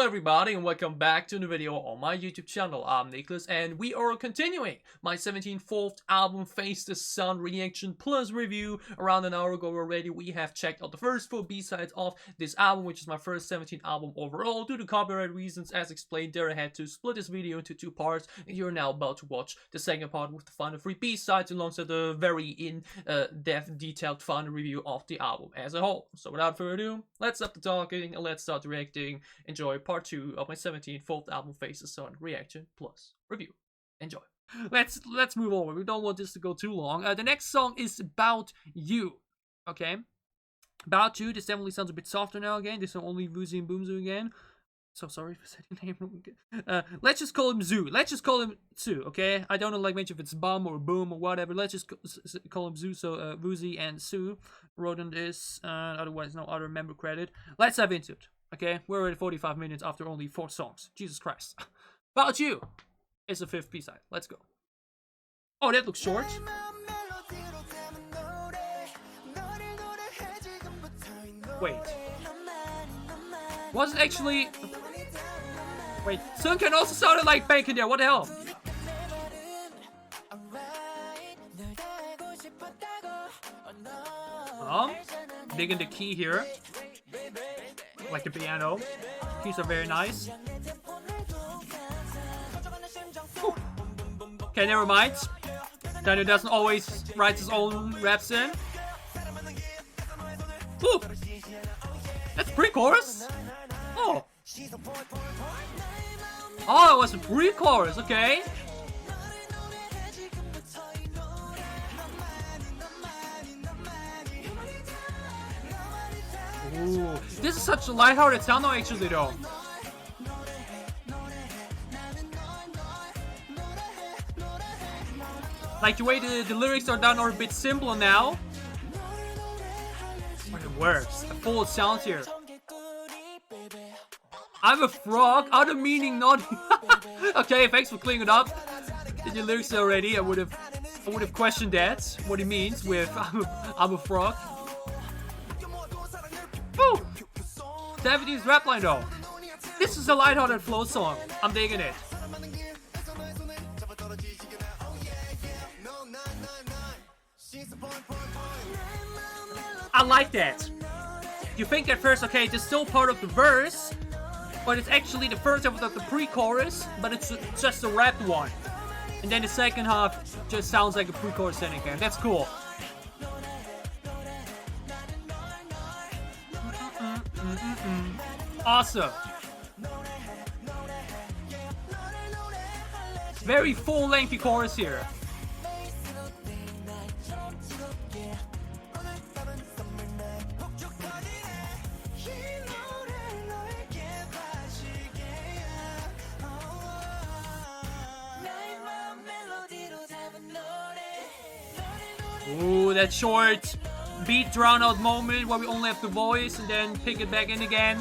Hello everybody and welcome back to a new video on my YouTube channel. I'm Nicholas and we are continuing my 17th album Face the Sun reaction plus review. Around an hour ago already we have checked out the first 4 B-sides of this album, which is my first 17th album overall. Due to copyright reasons, as explained there, I had to split this video into 2 parts, and you're now about to watch the second part with the final 3 B-sides alongside the very in-depth detailed final review of the album as a whole. So without further ado, let's stop the talking and let's start reacting. Enjoy part 2 of my 17th album Face the Sun reaction plus review. Enjoy. Let's move on. We don't want this to go too long. The next song is About You. Okay. About You. This definitely sounds a bit softer now again. This is only Woozy and Boomzoo again. So sorry for saying the name wrong. Let's just call him Zoo. Let's just call him Zoo, okay? I don't know, like, mention if it's Bum or Boom or whatever. Let's just call him Zoo. So, Woozy and Sue wrote on this. Otherwise, no other member credit. Let's dive into it, okay? We're already 45 minutes after only 4 songs. Jesus Christ. About You is the 5th B-side. Let's go. Oh, that looks short. Wait. Was it actually... Wait, Sun can also sounded like Bacon there, what the hell? Digging the key here. Like the piano. Keys are very nice. Ooh. Okay, never mind. Daniel doesn't always write his own raps in. Ooh. That's pre-chorus? Oh. Oh, it was a pre-chorus, okay. Ooh. This is such a lighthearted sound though, actually, though. Like the way the lyrics are done are a bit simpler now. But it works. The full sound here. I'm a frog. Other meaning not. Okay, thanks for clearing it up. Did your lyrics already? I would have questioned that. What he means with I'm a frog. Woo! 70s rap line though. This is a lighthearted flow song. I'm digging it. I like that. You think at first, okay, it's still part of the verse, but it's actually the first half of the pre-chorus, but it's just a rap one. And then the second half just sounds like a pre-chorus then again. That's cool. Awesome. Very full lengthy chorus here. Ooh, that short beat drown out moment where we only have the voice and then pick it back in again.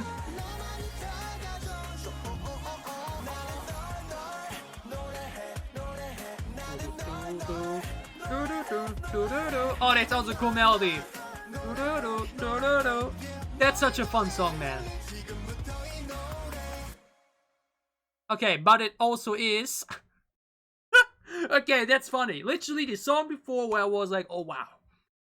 Oh, that sounds a cool melody. That's such a fun song, man. Okay, but it also is... Okay, that's funny. Literally the song before where I was like, oh wow.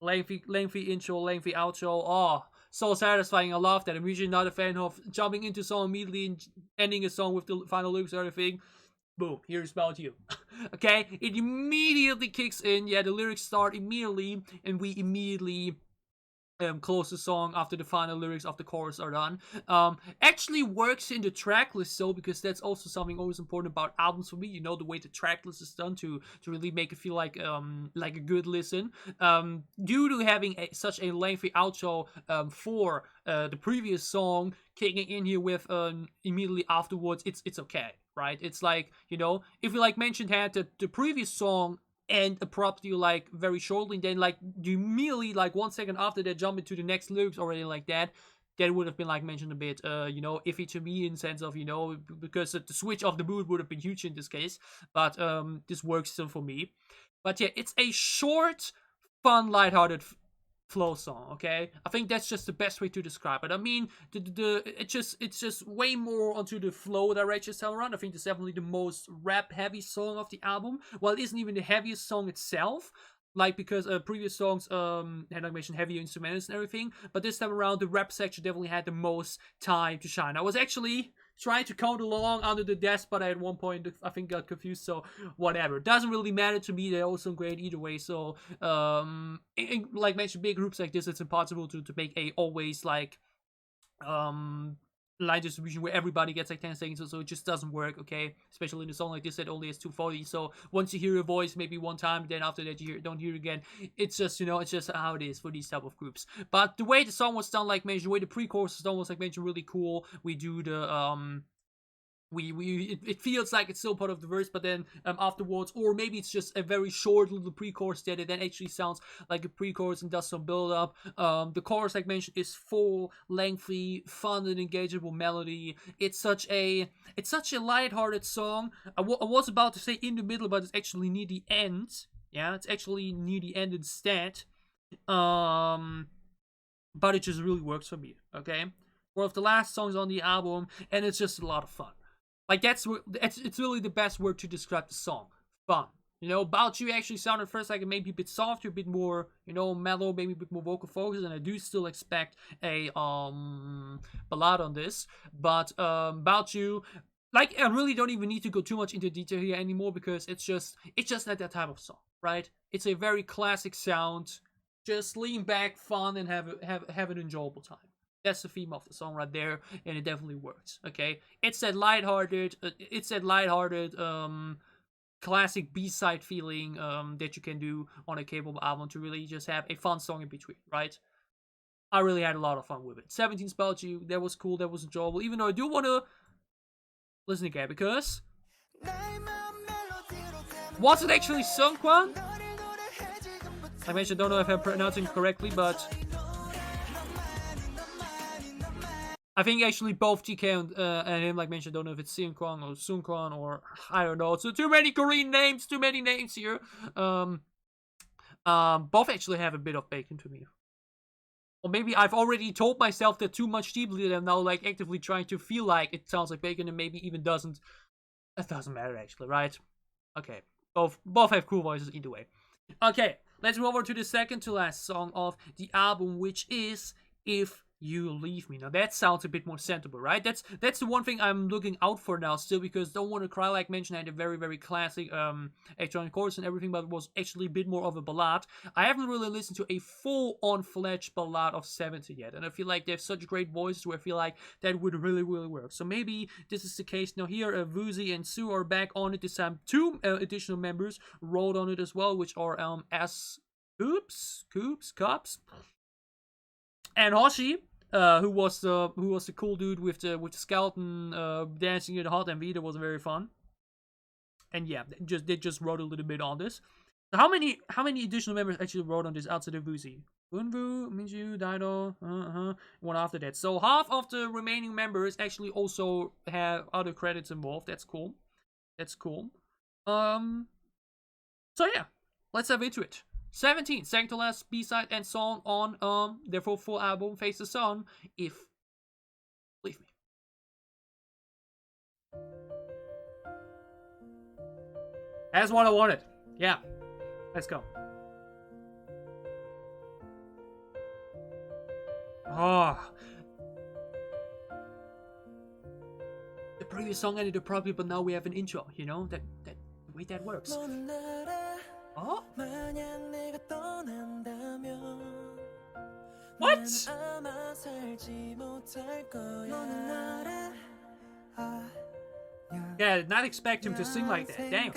Lengthy intro, lengthy outro. Oh, so satisfying. I love that. I'm usually not a fan of jumping into a song immediately and ending a song with the final lyrics or everything. Boom, here's About You. Okay, it immediately kicks in. Yeah, the lyrics start immediately and we immediately close the song after the final lyrics of the chorus are done. Actually works in the track list though, because that's also something always important about albums for me. You know, the way the track list is done to really make it feel like a good listen. Due to having such a lengthy outro for the previous song, kicking in here with immediately afterwards, it's okay, right? It's like, you know, if we like mentioned had the previous song and abruptly like very shortly, then like you immediately like 1 second after that jump into the next lyrics already like that would have been like mentioned a bit you know, iffy to me in the sense of, you know, because the switch of the mood would have been huge in this case, but this works still for me. But yeah, it's a short, fun, lighthearted flow song. Okay, I think that's just the best way to describe it. I mean, it's just way more onto the flow direction this time around. I think it's definitely the most rap heavy song of the album. Well, it isn't even the heaviest song itself. Like, because previous songs had, like, mentioned heavier instrumentals and everything, but this time around the rap section definitely had the most time to shine. I was actually trying to count along under the desk, but at one point I think got confused, so whatever. Doesn't really matter to me, they're all so great either way. So like mentioned, big groups like this, it's impossible to make a always like line distribution where everybody gets like 10 seconds, so it just doesn't work. Okay, especially in a song like this that only has 240. So once you hear your voice maybe one time, then after that you don't hear it again. It's just, you know, it's just how it is for these type of groups. But the way the song was done, like mentioned, the way the pre-chorus was done was, like mentioned, really cool. We do the it feels like it's still part of the verse, but then afterwards, or maybe it's just a very short little pre-chorus that it then actually sounds like a pre-chorus and does some build-up. The chorus, like mentioned, is full, lengthy, fun and engageable melody. It's such a light-hearted song. I was about to say in the middle, but it's actually near the end. Yeah, it's actually near the end instead. But it just really works for me. Okay, one of the last songs on the album, and it's just a lot of fun. Like, it's really the best word to describe the song. Fun. You know, Bout You actually sounded first like maybe a bit softer, a bit more, you know, mellow, maybe a bit more vocal focus, and I do still expect a ballad on this. But Bout You, like, I really don't even need to go too much into detail here anymore, because it's just not that type of song, right? It's a very classic sound. Just lean back, fun, and have an enjoyable time. That's the theme of the song right there, and it definitely works. Okay, it's that lighthearted, classic B-side feeling that you can do on a K-pop album to really just have a fun song in between, right? I really had a lot of fun with it. 17 Bout You, that was cool, that was enjoyable. Even though I do want to listen again, because was it actually S.coups? I mentioned, I don't know if I'm pronouncing it correctly, but I think actually both TK and him, like mentioned, don't know if it's S.coups or S.coups or I don't know. So too many Korean names, too many names here. Both actually have a bit of bacon to me. Or maybe I've already told myself that too much deeply that I'm now like actively trying to feel like it sounds like bacon and maybe even doesn't. That doesn't matter actually, right? Okay, both have cool voices either way. Okay, let's move over to the second to last song of the album, which is If You Leave Me. Now that sounds a bit more sentimental, right? That's the one thing I'm looking out for now still, because Don't Wanna Cry, like mentioned, had a very, very classic electronic chorus and everything, but it was actually a bit more of a ballad. I haven't really listened to a full-on fledged ballad of 70 yet, and I feel like they have such great voices where I feel like that would really, really work. So maybe this is the case. Now here, Woozi and Sue are back on it this time. Two additional members wrote on it as well, which are S.coups, and Hoshi, who was the cool dude with the skeleton dancing in the hot MV. That was very fun. And yeah, they just wrote a little bit on this. So how many additional members actually wrote on this outside of Woozi? Unvu, Minju, Daido, one after that. So half of the remaining members actually also have other credits involved. That's cool. So yeah, let's dive into it. 17, second to last B-side and song on their full album, Face the Sun, If Leave Me. That's what I wanted. Yeah, let's go. Oh, the previous song ended abruptly, but now we have an intro. You know that the way that works. Oh? What? Yeah, I did not expect him to sing like that. Damn.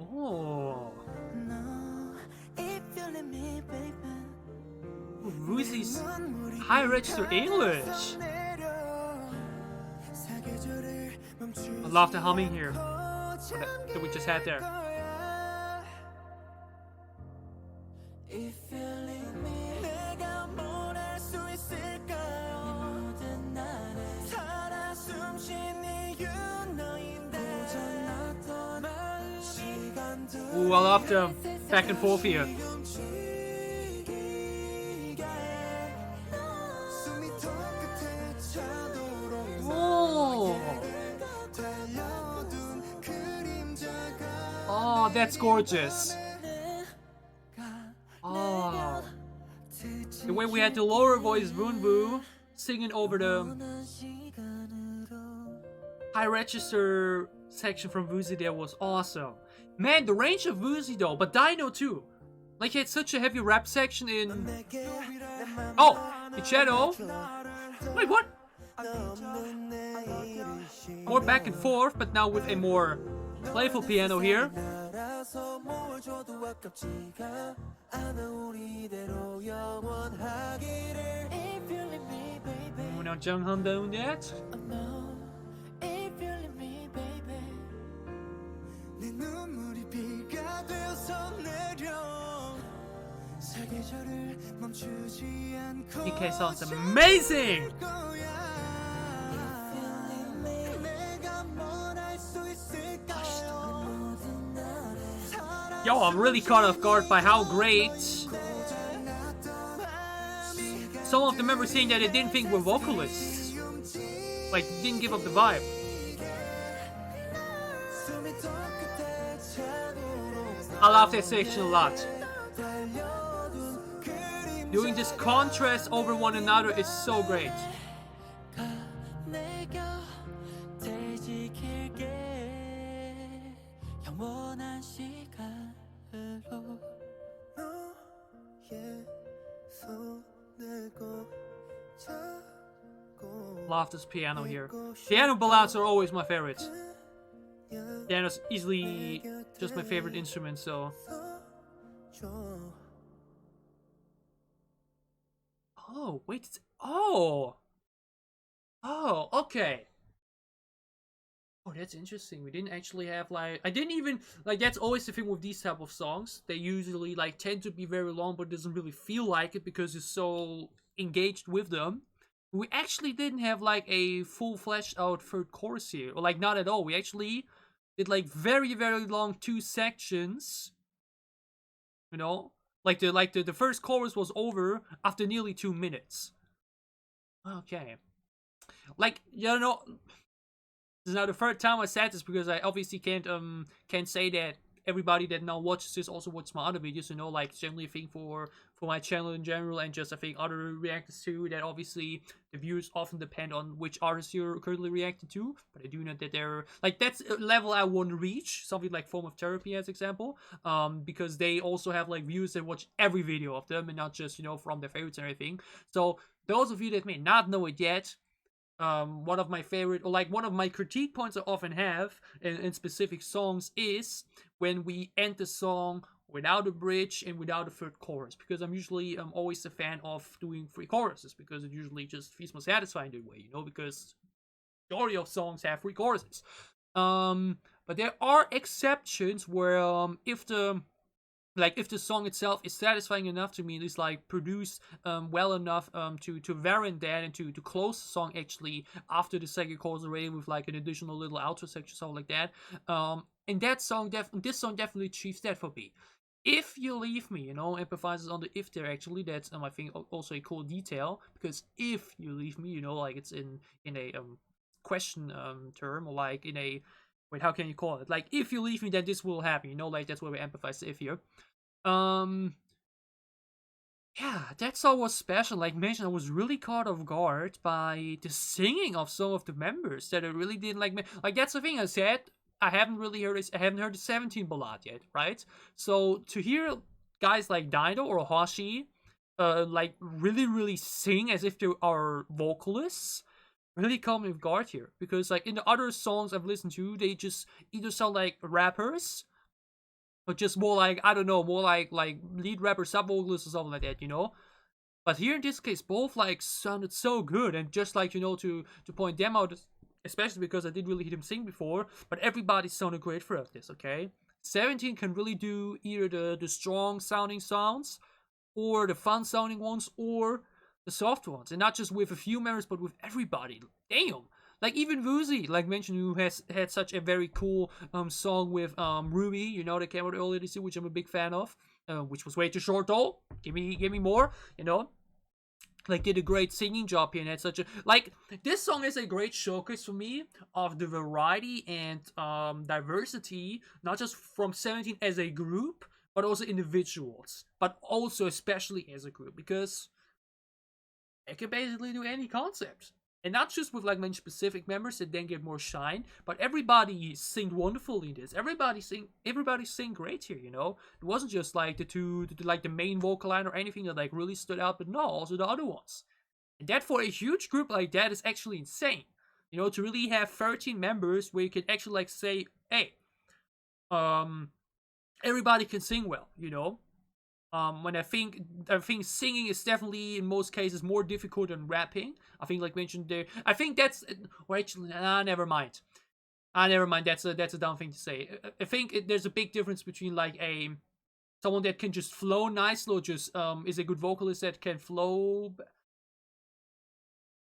Oh. Woozi's high register English. I love the humming here. one that we just had there. Ooh, I love the back and forth here. Oh, oh, that's gorgeous. Oh, the way we had the lower voice Boonboo singing over the high register section from Woozy there was awesome. Man, the range of Woozy though, but Dino too. Like he had such a heavy rap section in... Oh, in Shadow. Wait, what? More back and forth, but now with a more playful piano here. We're now Junghan doing that. DK sounds amazing! Yo, I'm really caught off guard by how great some of the members saying that they didn't think we're vocalists. Like, didn't give up the vibe. I love that section a lot. Doing this contrast over one another is so great. Love this piano here. Piano ballads are always my favorites. Piano's easily just my favorite instrument, so... Oh, wait. Oh! Oh, okay. Oh, that's interesting. We didn't actually have, like... I didn't even... Like, that's always the thing with these type of songs. They usually, like, tend to be very long, but doesn't really feel like it because you're so engaged with them. We actually didn't have, like, a full fleshed out third chorus here. Or, like, not at all. We actually did, like, very, very long 2 sections. You know? Like, the first chorus was over after nearly 2 minutes. Okay. Like, you know... This is now the third time I said this because I obviously can't say that everybody that now watches this also watches my other videos, you know, like it's generally a thing for my channel in general and just I think other reactors too, that obviously the views often depend on which artists you're currently reacting to, but I do know that they're, like, that's a level I want to reach, something like Form of Therapy as example, because they also have like viewers that watch every video of them and not just, you know, from their favorites and everything. So those of you that may not know it yet, one of my favorite, or like one of my critique points I often have in specific songs is when we end the song without a bridge and without a third chorus, because I'm usually always a fan of doing 3 choruses because it usually just feels more satisfying that way, you know, because the majority of songs have 3 choruses. But there are exceptions where if the song itself is satisfying enough to me, it's like produced well enough to warrant that and to close the song actually after the second chorus already with like an additional little outro section, something like that. And this song definitely achieves that for me. If You Leave Me, you know, emphasizes on the if there actually. That's I think also a cool detail, because if you leave me, you know, like it's in a question term, or like in a, wait, how can you call it? Like, if you leave me, then this will happen, you know, like that's where we emphasize the if here. Yeah, that song was special. Like mentioned, I was really caught off guard by the singing of some of the members that I really didn't like. Like, that's the thing I said. I haven't heard the 17 ballad yet, right? So to hear guys like Dino or Hoshi, like really sing as if they are vocalists, really caught me off guard here. Because like in the other songs I've listened to, they just either sound like rappers, or just more like, I don't know, more like lead rapper, sub vocalists or something like that, you know. But here in this case, both like sounded so good, and just like, you know, to point them out especially because I didn't really hear him sing before, but everybody sounded great throughout this, okay? 17 can really do either the strong sounding sounds, or the fun sounding ones, or the soft ones, and not just with a few members, but with everybody. Damn! Like even Woozy, like mentioned, who has had such a very cool song with Ruby, you know, that came out earlier this year, which I'm a big fan of, which was way too short though. Give me more, you know. Like did a great singing job here, and had such a like. This song is a great showcase for me of the variety and diversity, not just from 17 as a group, but also individuals, but also especially as a group, because it can basically do any concept. And not just with like many specific members that then get more shine, but everybody sing wonderfully in this. Everybody sing great here, you know? It wasn't just like the main vocal line or anything that like really stood out, but no, also the other ones. And that for a huge group like that is actually insane. You know, to really have 13 members where you can actually like say, hey, everybody can sing well, you know? When I think singing is definitely in most cases more difficult than rapping. I think like mentioned there, I think that's, or actually, never mind. Never mind. That's a dumb thing to say. I think there's a big difference between like someone that can just flow nicely, or just is a good vocalist that can flow.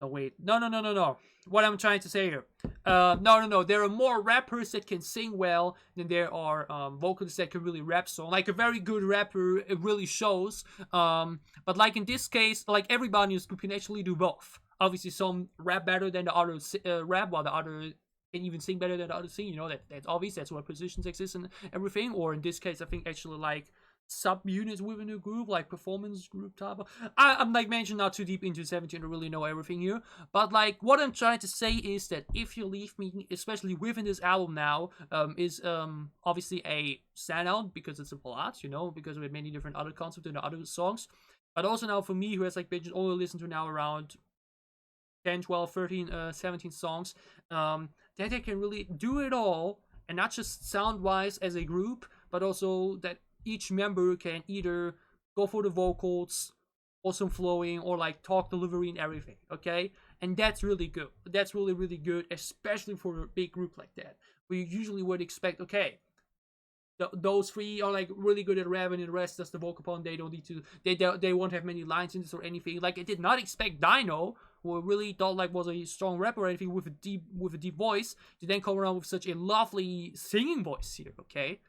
Oh wait, no. What I'm trying to say here, no. There are more rappers that can sing well than there are vocalists that can really rap. So like a very good rapper, it really shows. But like in this case, like everybody in this group can actually do both. Obviously, some rap better than the others rap, while the other can even sing better than the other sing. You know, that's obvious. That's why positions exist and everything. Or in this case, I think actually like sub-units within a group, like performance group type of. I'm like mentioned not too deep into 17 to really know everything here, but like what I'm trying to say is that If You Leave Me, especially within this album now, is obviously a standout because it's a ballad, you know, because we have many different other concepts in the other songs, but also now for me, who has like only listened to now around 10, 12, 13, 17 songs, that they can really do it all, and not just sound-wise as a group, but also that each member can either go for the vocals, awesome flowing, or like talk delivery and everything, okay? And that's really good. That's really, really good, especially for a big group like that, where you usually would expect, okay, those three are like really good at rapping, and the rest that's the vocal part. They don't need to, they won't have many lines in this or anything. Like I did not expect Dino, who I really thought like was a strong rapper or anything with a deep voice, to then come around with such a lovely singing voice here, okay?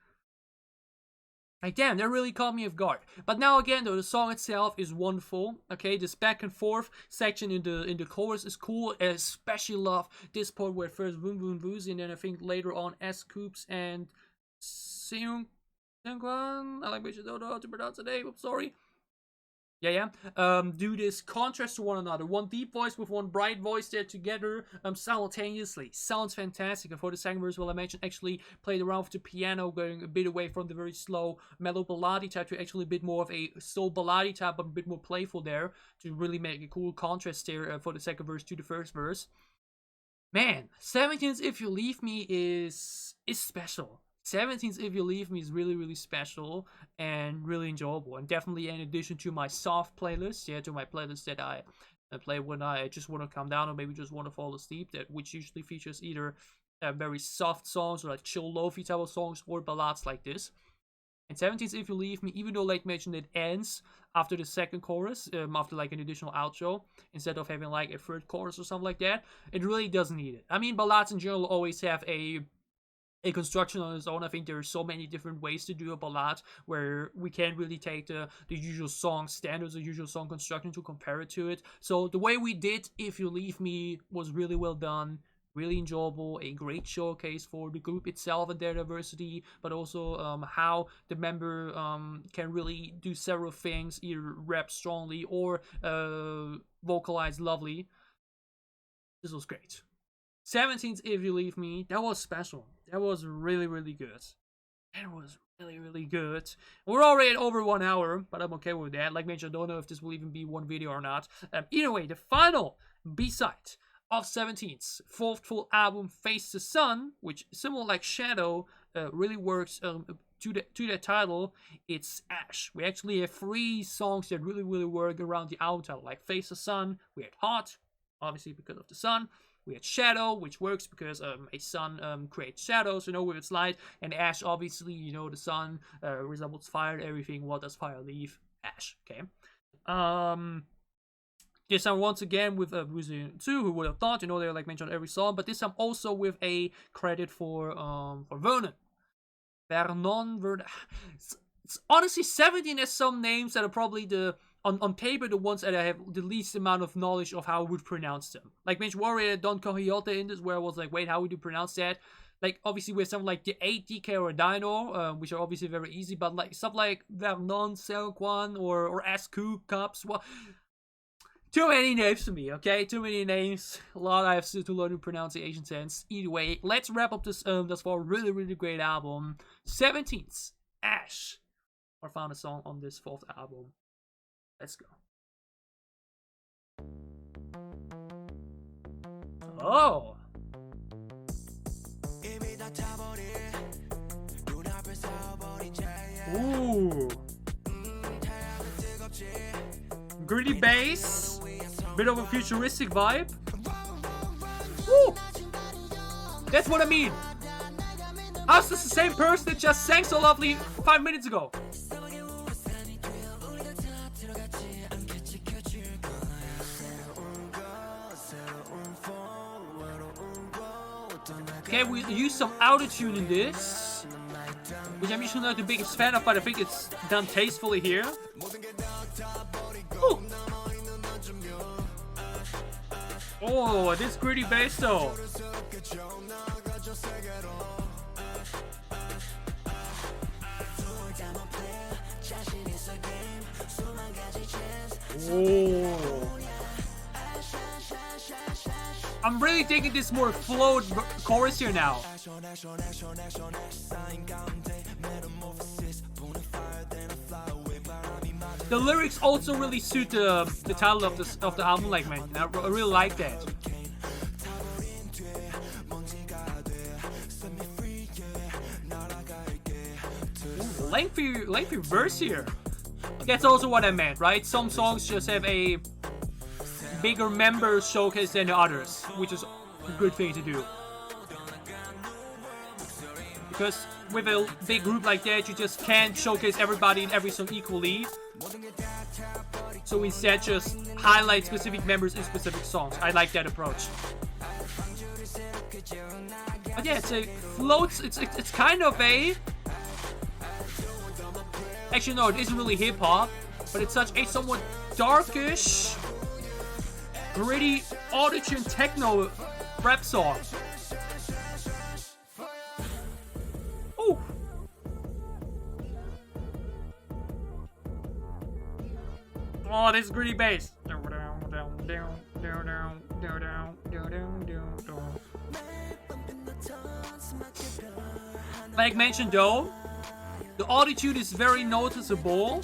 Like damn, that really caught me off guard. But now again, though, the song itself is wonderful. Okay, this back and forth section in the chorus is cool. I especially love this part where first Boom Boom Boozy, and then I think later on S.coups and Seung Seungkwan. I like which I don't know how to pronounce the name. I'm sorry. Do this contrast to one another. One deep voice with one bright voice there together simultaneously. Sounds fantastic. And for the second verse, well, I mentioned actually played around with the piano, going a bit away from the very slow mellow ballady type to actually a bit more of a slow ballady type, but a bit more playful there to really make a cool contrast there for the second verse to the first verse. Man, 17's If You Leave Me is special. 17's If You Leave Me is really, really special and really enjoyable, and definitely in addition to my soft playlist, to my playlist that I play when I just want to calm down or maybe just want to fall asleep, which usually features either very soft songs or like chill lofi type of songs or ballads like this. And 17's If You Leave Me, even though like mentioned it ends after the second chorus, after like an additional outro, instead of having like a third chorus or something like that, it really doesn't need it. I mean, ballads in general always have a construction on its own. I think there are so many different ways to do a ballad where we can't really take the usual song standards, the usual song construction to compare it to it. So the way we did If You Leave Me was really well done, really enjoyable, a great showcase for the group itself and their diversity, but also how the member can really do several things, either rap strongly or vocalize lovely. This was great. 17's If You Leave Me, that was special. That was really, really good. That was really, really good. We're already at over 1 hour, but I'm okay with that. Like mentioned, I don't know if this will even be one video or not. Either way, the final B-side of 17's fourth full album, Face the Sun, which, similar like Shadow, really works to the title. It's Ash. We actually have 3 songs that really, really work around the album title, like Face the Sun. We had Hot, obviously because of the sun. We had shadow, which works because a sun creates shadows, you know, with its light. And ash, obviously, you know, the sun resembles fire and everything. What does fire leave? Ash, okay? This time once again with Museum 2, who would have thought, you know, they're like mentioned on every song, but this time also with a credit for Vernon. Vernon. It's honestly 17 as some names that are probably on paper the ones that I have the least amount of knowledge of how I would pronounce them. Like mentioned Warrior, Don Quixote in this, where I was like, wait, how would you pronounce that? Like obviously with something like the 8 DK or Dino, which are obviously very easy, but like stuff like Vernon, S.coups or S.coups, well, too many names to me, okay? Too many names. A lot I have to learn in pronunciation sense. Either way, let's wrap up this thus far really, really great album. 17th, Ash. Our final song on this 4th album. Let's go. Oh. Ooh. Gritty bass. Bit of a futuristic vibe. Woo! That's what I mean. How's this the same person that just sang so lovely 5 minutes ago? Okay, we use some autotune in this, which I'm usually not the biggest fan of, but I think it's done tastefully here. Ooh. Oh, this gritty bass though. Oh. I'm really taking this more flowed chorus here now. The lyrics also really suit the title of the album, like man, I really like that. Ooh, lengthy verse here. That's also what I meant, right? Some songs just have a bigger member showcase than the others, which is a good thing to do. Because with a big group like that, you just can't showcase everybody in every song equally. So instead, just highlight specific members in specific songs. I like that approach. But yeah, it's a floats. It's kind of a. Actually, no, it isn't really hip hop, but it's such a somewhat darkish, gritty, autotune techno rap song. Ooh. Oh, this gritty bass. Like mentioned though, the autotune is very noticeable.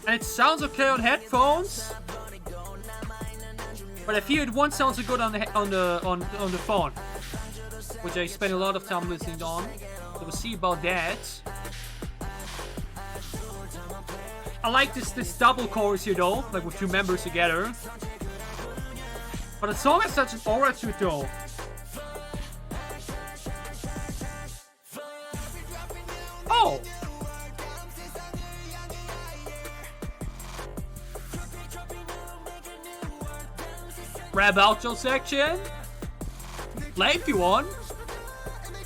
And it sounds okay on headphones, but I feel it won't sound so good on the phone, which I spend a lot of time listening on. So we'll see about that. I like this double chorus here though, like with two members together. But the song has such an aura to it though. Oh! Rap outro section. Lengthy one.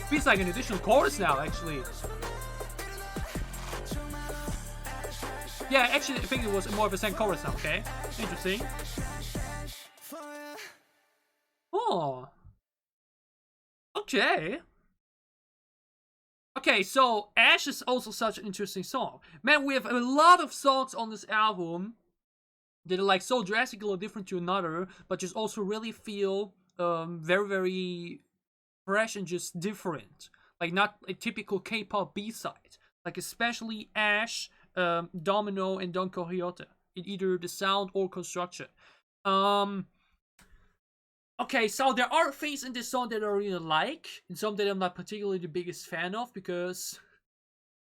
Feels like an additional chorus now, actually. Yeah, actually, I think it was more of a second chorus now, okay? Interesting. Oh. Okay. Okay, so Ash is also such an interesting song. Man, we have a lot of songs on this album that are like so drastically different to another, but just also really feel very, very fresh and just different. Like not a typical K-pop B-side. Like especially Ash, Domino, and Don Quixote in either the sound or construction. Okay, so there are things in this song that I really like, and some that I'm not particularly the biggest fan of, because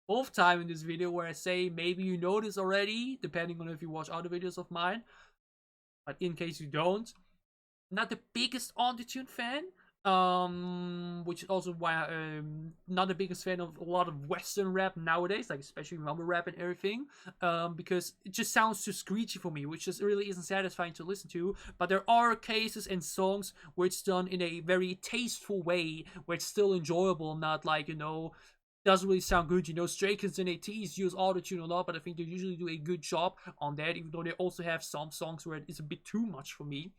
both time in this video where I say maybe you know this already, depending on if you watch other videos of mine, but in case you don't, not the biggest autotune fan. Which is also why I'm not the biggest fan of a lot of Western rap nowadays, like especially mumble rap and everything. Because it just sounds too screechy for me, which just really isn't satisfying to listen to. But there are cases and songs where it's done in a very tasteful way, where it's still enjoyable, not like, doesn't really sound good. Stray Kids and ATs use autotune a lot, but I think they usually do a good job on that, even though they also have some songs where it's a bit too much for me.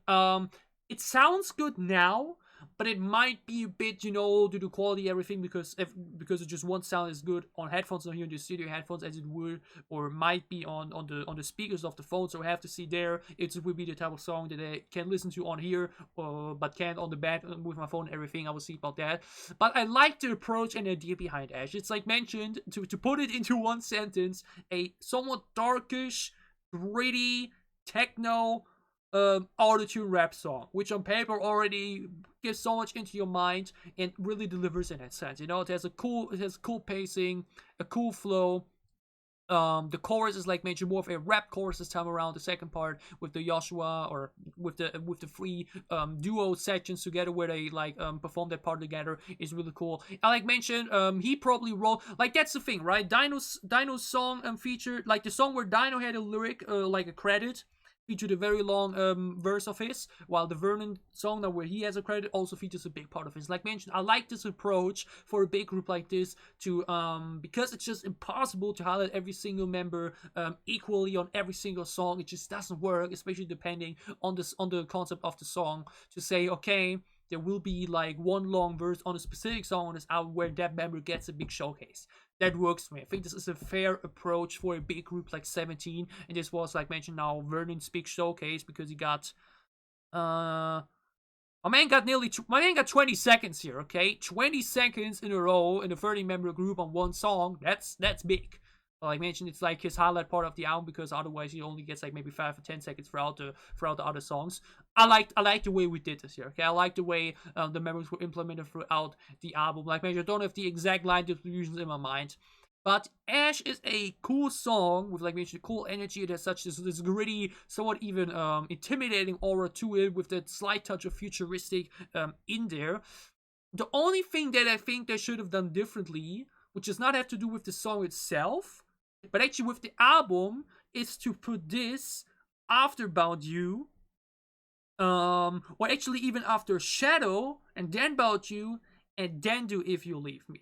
Um, it sounds good now, but it might be a bit, due to quality, everything, because it just won't sound as good on headphones, on here in the studio headphones, as it would or might be on the speakers of the phone. So I have to see there. It would be the type of song that I can listen to on here, but can't on the bed with my phone and everything. I will see about that. But I like the approach and idea behind Ash. It's like mentioned, to put it into one sentence, a somewhat darkish, gritty, techno autotune rap song, which on paper already gives so much into your mind and really delivers in that sense. It has cool pacing, a cool flow. The chorus is like mentioned more of a rap chorus this time around. The second part with the Joshua, or with the three duo sections together, where they like perform that part together, is really cool. I like mentioned he probably wrote, like, that's the thing, right? Dino's song featured, like, the song where Dino had a lyric, like a credit, featured a very long verse of his, while the Vernon song, now where he has a credit, also features a big part of his. Like mentioned, I like this approach for a big group like this, to because it's just impossible to highlight every single member equally on every single song. It just doesn't work, especially depending on the concept of the song, to say, okay, there will be like one long verse on a specific song on this album where that member gets a big showcase. That works for me. I think this is a fair approach for a big group like 17, and this was, like mentioned now, Vernon's big showcase, because he got my man got 20 seconds here, okay? 20 seconds in a row in a 30-member group on one song. That's big. But like mentioned, it's like his highlight part of the album, because otherwise he only gets like maybe 5 or 10 seconds throughout the other songs. I like the way we did this here, okay? I like the way the members were implemented throughout the album. Like mentioned, I don't have the exact line distributions in my mind, but Ash is a cool song with, like mentioned, cool energy. It has such this gritty, somewhat even intimidating aura to it, with that slight touch of futuristic in there. The only thing that I think they should have done differently, which does not have to do with the song itself, but actually with the album, is to put this after About You, or actually even after Shadow, and then About You, and then do If You Leave Me.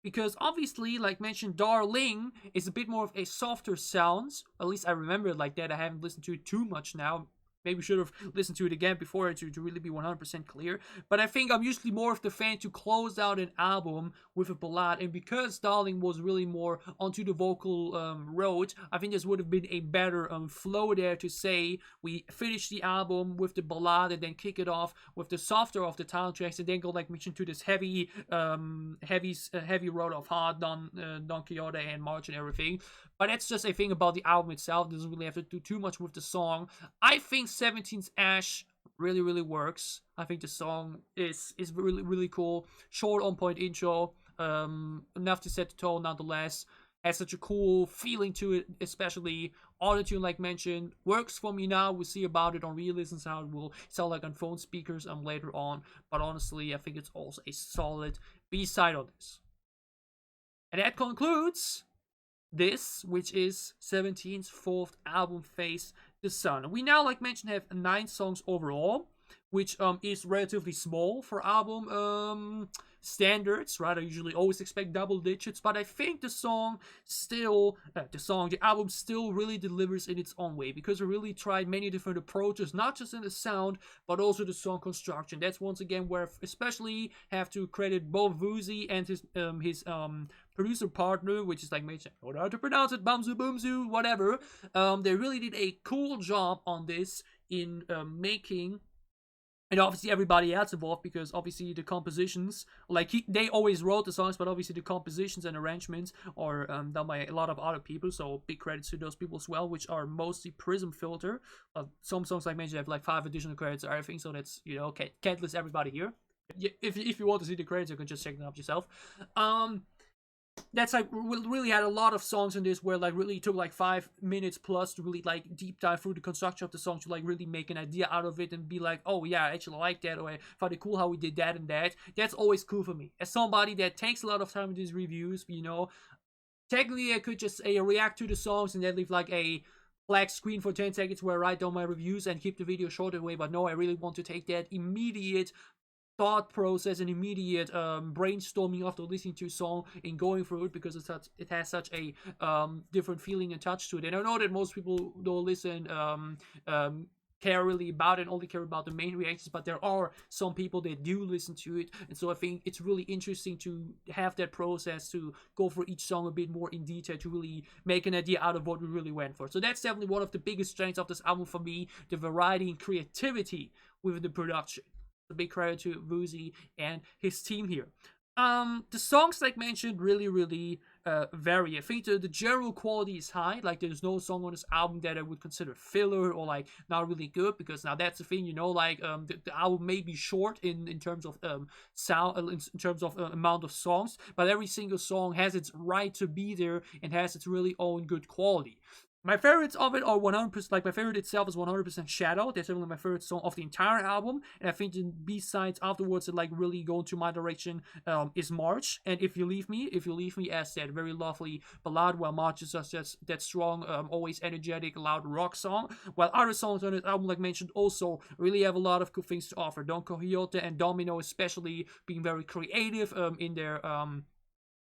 Because obviously, like mentioned, Darl+ing is a bit more of a softer sound. At least I remember it like that. I haven't listened to it too much now. Maybe should have listened to it again before to really be 100% clear. But I think I'm usually more of the fan to close out an album with a ballad. And because Darl+ing was really more onto the vocal road, I think this would have been a better flow there, to say we finish the album with the ballad and then kick it off with the softer of the title tracks, and then go, like mentioned, to this heavy road of Hard, Don Quixote and March and everything. But that's just a thing about the album itself. It doesn't really have to do too much with the song. I think 17's Ash really, really works. I think the song is really, really cool. Short, on point intro. Enough to set the tone nonetheless. Has such a cool feeling to it, especially autotune, like mentioned. Works for me now. We'll see about it on re-listens, how it will sound like on phone speakers later on. But honestly, I think it's also a solid B-side on this. And that concludes this, which is 17's fourth album, Face the Sun. We now, like mentioned, have 9 songs overall, which is relatively small for album standards, right? I usually always expect double digits, but I think the album still really delivers in its own way, because we really tried many different approaches, not just in the sound, but also the song construction. That's once again where I especially have to credit both Woozy and his producer partner, which is like, I don't know how to pronounce it, Bumzu Boomzu, whatever. They really did a cool job on this in making, and obviously everybody else involved, because obviously the compositions, like they always wrote the songs, but obviously the compositions and arrangements are done by a lot of other people, so big credits to those people as well, which are mostly Prism Filter. Some songs, like mentioned, have like 5 additional credits or everything, so that's, can't list everybody here. If you want to see the credits, you can just check them up yourself. that's like really had a lot of songs in this where like really took like 5 minutes plus to really like deep dive through the construction of the song to like really make an idea out of it and be like, oh yeah, I actually like that, or I found it cool how we did that and that. That's always cool for me as somebody that takes a lot of time with these reviews. Technically I could just react to the songs and then leave like a black screen for 10 seconds where I write down my reviews and keep the video short away. But no, I really want to take that immediate thought process and immediate brainstorming after listening to a song and going through it, because it has such a different feeling and touch to it. And I know that most people don't listen care really about it, only care about the main reactions, but there are some people that do listen to it, and so I think it's really interesting to have that process to go for each song a bit more in detail to really make an idea out of what we really went for. So that's definitely one of the biggest strengths of this album for me, the variety and creativity with the production. A big credit to Woozy and his team here. The songs, like mentioned, really vary. I think the general quality is high. Like, there's no song on this album that I would consider filler or like not really good, because now that's the thing, like the album may be short in terms of sound, in terms of amount of songs, but every single song has its right to be there and has its really own good quality. My favorites of it are 100%, like my favorite itself is 100% Shadow. That's definitely my favorite song of the entire album. And I think the B-sides afterwards that like really go into my direction is March and If You Leave Me. If You Leave Me as that very lovely ballad, while March is just that strong, always energetic, loud rock song. While other songs on this album, like mentioned, also really have a lot of cool things to offer. Don Quixote and Domino especially being very creative in their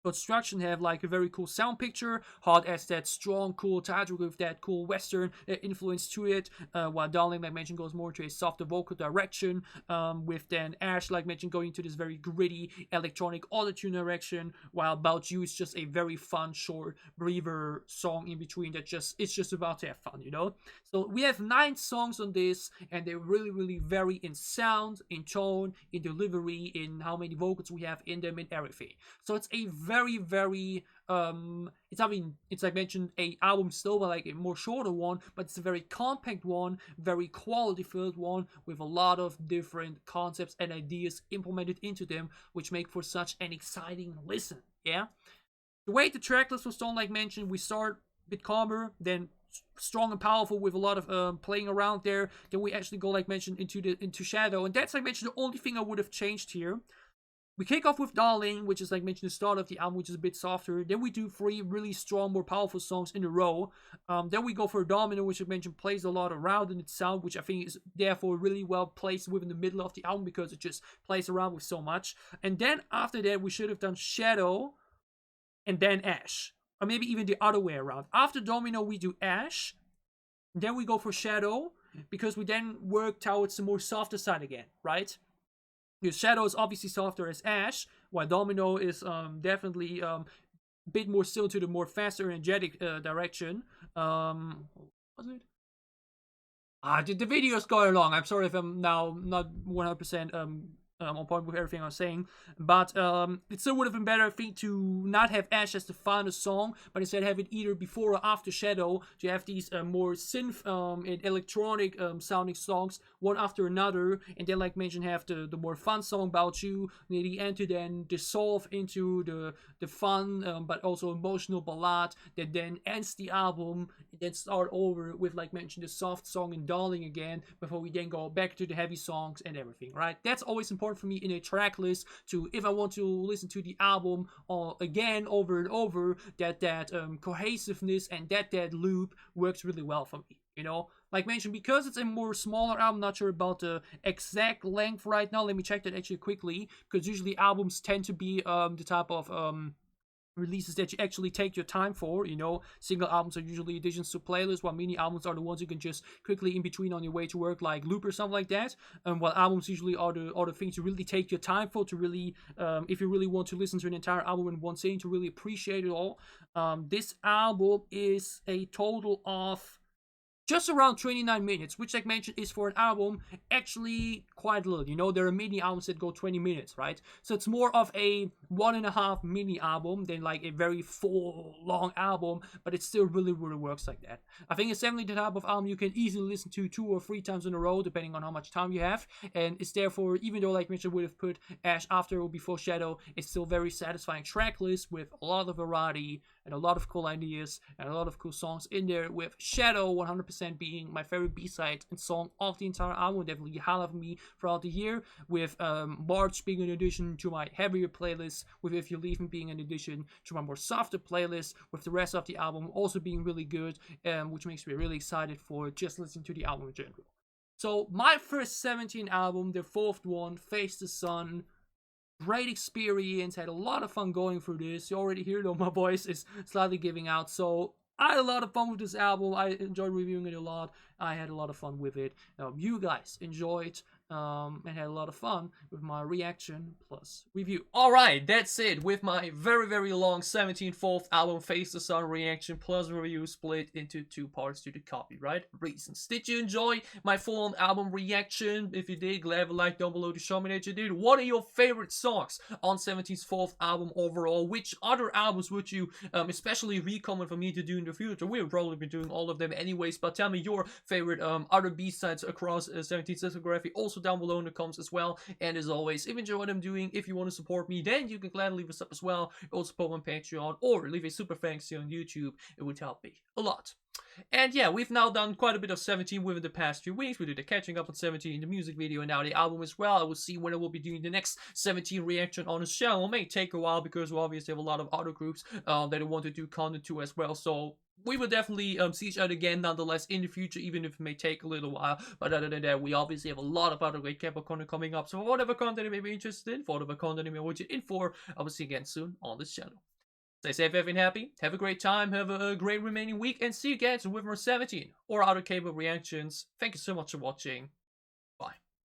construction, have like a very cool sound picture, hard as that strong cool title with that cool western influence to it, while Darl+ing, like mentioned, goes more into a softer vocal direction, with then Ash, like mentioned, going into this very gritty electronic autotune direction, while Bout is just a very fun short breather song in between that it's just about to have fun. So we have 9 songs on this, and they really vary in sound, in tone, in delivery, in how many vocals we have in them, and everything. So it's a very it's like mentioned a album still, but like a more shorter one, but it's a very compact one, very quality filled one, with a lot of different concepts and ideas implemented into them, which make for such an exciting listen. Yeah, the way the track list was done, like mentioned, we start a bit calmer, then strong and powerful with a lot of playing around there, then we actually go, like mentioned, into Shadow, and that's, like mentioned, the only thing I would have changed here. We kick off with Darl+ing, which is, like mentioned, the start of the album, which is a bit softer. Then we do 3 really strong, more powerful songs in a row. Then we go for Domino, which I mentioned plays a lot around in its sound, which I think is therefore really well placed within the middle of the album, because it just plays around with so much. And then after that, we should have done Shadow and then Ash. Or maybe even the other way around. After Domino, we do Ash. Then we go for Shadow, because we then work towards the more softer side again, right? Because Shadow is obviously softer as Ash, while Domino is definitely a bit more still to the more faster, energetic direction. Was it? The video is going long. I'm sorry if I'm now not 100% on point with everything I'm saying, but it still would have been better, I think, to not have Ash as the final song, but instead have it either before or after Shadow, to have these more synth and electronic sounding songs one after another, and then, like mentioned, have the more fun song About You near the end, to then dissolve into the fun but also emotional ballad that then ends the album, and then start over with, like mentioned, the soft song and Darl+ing again, before we then go back to the heavy songs and everything, right? That's always important for me in a track list, to, if I want to listen to the album again over and over, that cohesiveness and that loop works really well for me. Like mentioned, because it's a more smaller album, not sure about the exact length right now. Let me check that actually quickly, because usually albums tend to be the type of releases that you actually take your time for. Single albums are usually additions to playlists, while mini albums are the ones you can just quickly in between on your way to work, like loop or something like that. While albums usually are the things you really take your time for, to really, if you really want to listen to an entire album in one sitting, to really appreciate it all. This album is a total of just around 29 minutes, which like mentioned is for an album actually quite little. You know, there are mini albums that go 20 minutes, right? So it's more of a 1.5 mini album than like a very full long album, but it still really works like that. I think it's definitely the type of album you can easily listen to 2 or 3 times in a row, depending on how much time you have, and it's therefore, even though like Mitchell would have put Ash after or before Shadow, it's still very satisfying track list with a lot of variety and a lot of cool ideas and a lot of cool songs in there, with Shadow 100% being my favorite B-side and song of the entire album, definitely highlight me throughout the year, with March being an addition to my heavier playlist, with If You Leave Me being an addition to my more softer playlist, with the rest of the album also being really good, which makes me really excited for just listening to the album in general. So my first 17 album, the 4th one, Face the Sun. Great experience, had a lot of fun going through this. You already hear though my voice is slightly giving out, so I had a lot of fun with this album. I enjoyed reviewing it a lot. I had a lot of fun with it. You guys enjoyed and had a lot of fun with my reaction plus review. Alright, that's it with my very long 17th album Face the Sun reaction plus review, split into 2 parts due to copyright reasons. Did you enjoy my full-on album reaction? If you did, leave a like down below to show me that you did. What are your favorite songs on 17's 4th album overall? Which other albums would you especially recommend for me to do in the future? We'll probably be doing all of them anyways, but tell me your favorite other B-sides across 17's discography also down below in the comments as well. And as always, if you enjoy what I'm doing, if you want to support me, then you can gladly leave a sub as well. Also support on Patreon or leave a super thanks here on YouTube. It would help me a lot. And yeah, we've now done quite a bit of 17 within the past few weeks. We did the catching up on 17 in the music video and now the album as well. I will see when I will be doing the next 17 reaction on this channel. It may take a while because we obviously have a lot of other groups that I want to do content to as well. So we will definitely see each other again nonetheless in the future, even if it may take a little while. But other than that, we obviously have a lot of other great K-pop content coming up. So for whatever content you may be interested in, for whatever content you may want you in for, I will see you again soon on this channel. Stay safe, everyone happy, have a great time, have a great remaining week, and see you guys with more 17 or other K-pop reactions. Thank you so much for watching.